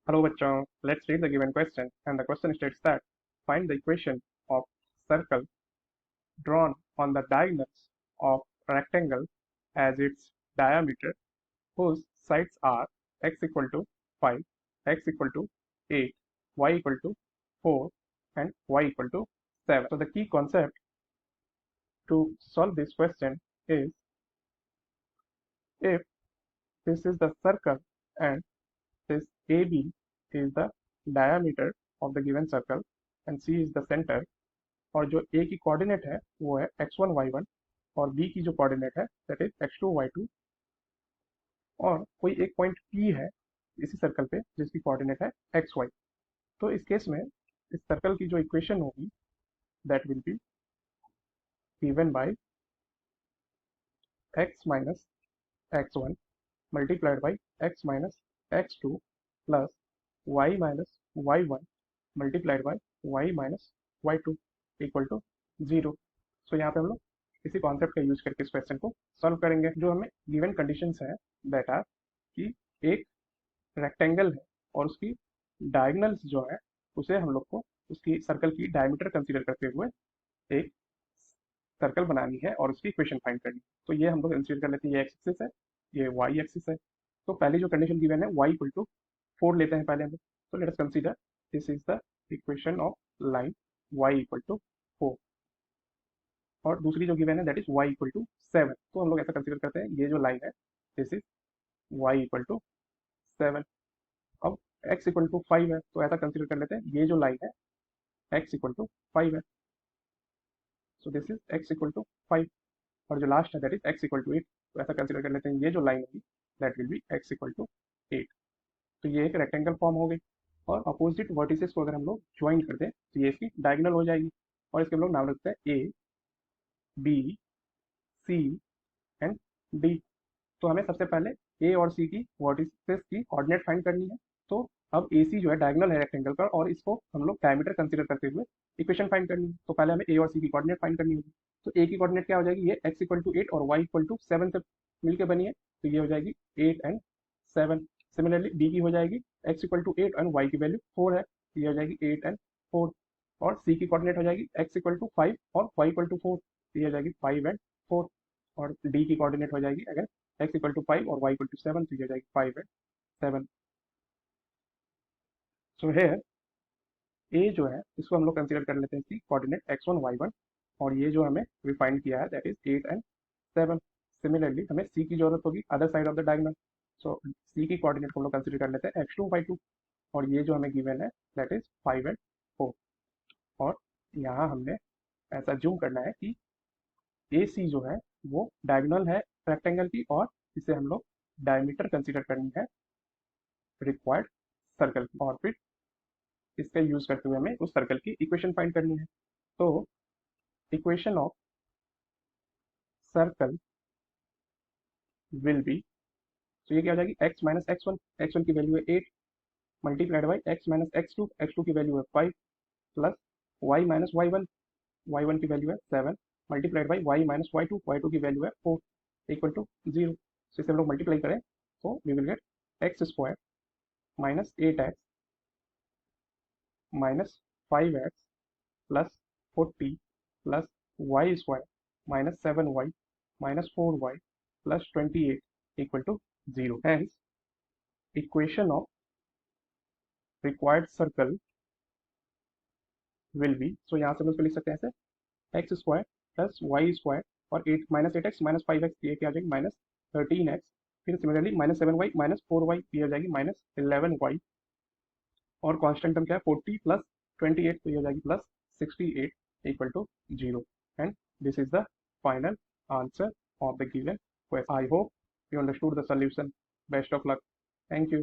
Hello bachcho, let's read the given question, and the question states that find the equation of circle drawn on the diagonals of rectangle as its diameter whose sides are x equal to 5, x equal to 8, y equal to 4 and y equal to 7. So the key concept to solve this question is if this is the circle and this AB is the diameter of the given circle and C is the center, और जो A की coordinate है वो है x1 y1 और B की जो coordinate है दैट इज x2 y2 और कोई एक पॉइंट P है इसी सर्कल पे जिसकी कोऑर्डिनेट है xy। तो इस केस में इस सर्कल की जो इक्वेशन होगी that will be given by x minus x1 multiplied by x minus x2 plus y minus y1 multiplied by y minus y2 equal to 0। So यहाँ पे हम लोग इसी कॉन्सेप्ट का यूज करके इस क्वेश्चन को सॉल्व करेंगे। जो हमें गिवन कंडीशंस है दैट आर कि एक रेक्टेंगल है और उसकी डायगोनल्स जो है उसे हम लोग को उसकी सर्कल की डायमीटर कंसीडर करते हुए एक सर्कल बनानी है और उसकी इक्वेशन फाइंड करनी है। तो ये हम लोग कंसीडर कर लेते हैं, ये एक्स एक्सिस है, ये वाई एक्सिस है। तो पहली जो कंडीशन गिवन है y इक्वल टू 4 लेते हैं पहले हम लोग। तो let us consider this is the equation of line y equal to 4 और दूसरी जो गिवन है that is y equal to 7। तो हम लोग ऐसा कंसीडर करते हैं ये जो लाइन है this is y equal to 7। अब x इक्वल टू 5 है तो ऐसा कंसीडर कर लेते हैं ये जो लाइन है x इक्वल टू 5 है। So this is x equal to 5 और जो लास्ट है that is x equal to 8। तो ऐसा कंसीडर कर लेते हैं ये जो लाइन होगी that will be x equal to 8। तो ये एक रेक्टेंगल फॉर्म हो गई और अपोजिट वर्टिसेस को अगर हम लोग ज्वाइन कर दें तो ये इसकी डायगोनल हो जाएगी और इसके हम लोग नाम रखते हैं A B C and D. तो हमें सबसे पहले ए और सी की वर्टिसेस की कोऑर्डिनेट फाइंड करनी है। तो अब ए सी जो है डायगोनल है रेक्टेंगल का और इसको हम लोग डायमीटर कंसीडर करते हुए इक्वेशन फाइंड करनी है। तो पहले हमें ए और सी की कोऑर्डिनेट फाइंड करनी होगी। तो ए की कोऑर्डिनेट क्या हो जाएगी, ये एक्स इक्वल टू 8 और वाई इक्वल टू 7 से मिलकर बनी है तो ये हो जाएगी 8 एंड 7। सिमिलरली डी की हो जाएगी x equal to 8 and y की वैल्यू 4 है तो ये हो जाएगी 8 एंड 4। और सी की कोऑर्डिनेट हो जाएगी एक्स इक्वल टू 5 और वाई इक्वल टू 4 तो ये हो जाएगी 5 एंड 4। और डी की कोऑर्डिनेट हो जाएगी अगर एक्स इक्वल टू 5 और वाई इक्वल टू 7 तो ये हो जाएगी 5 एंड 7। सो हेयर ए जो है इसको हम लोग कंसीडर कर लेते हैं इसकी कोऑर्डिनेट x1 y1 और ये जो हमें रिफाइंड किया है दैट इज 8 एंड 7। सिमिलरली हमें सी की जरूरत होगी other side of the diagonal. So C की कोऑर्डिनेट को हम लोग कंसीडर कर लेते हैं x2 y2 और ये जो हमें गिवन है दैट इज 5 एंड 4। और यहाँ हमने ऐसा जूम करना है कि ए सी जो है वो डायगोनल है रेक्टेंगल की और इसे हम लोग डायमीटर कंसीडर करनी है रिक्वायर्ड सर्कल की और फिर इसका यूज करते हुए हमें उस सर्कल की इक्वेशन फाइंड करनी है। तो equation of circle will be, तो ये क्या हो जाएगी x माइनस x1 की वैल्यू है 8 multiplied by x minus x2 की वैल्यू है 5 प्लस y माइनस y1 की वैल्यू है 7 multiplied by y minus y2 की वैल्यू है 4 इक्वल टू 0। तो इसे हम लोग मल्टीप्लाई करें तो we will get x square minus 8x minus 5x plus 40 plus y square minus 7y minus 4y plus 28 equal to 0। Hence, equation of required circle will be, so यहाँ से हम इसको लिख सकते हैं ऐसे x square plus y square और 8 minus 8x minus 5x ये क्या आ जाएगी माइनस 13x। फिर similarly minus 7y minus 4y ये आ जाएगी माइनस 11y और कांस्टेंट टर्म क्या है 40 प्लस 28 तो ये हो जाएगी plus 68 equal to 0। And this is the final answer of the given question. I hope you understood the solution. Best of luck. Thank you.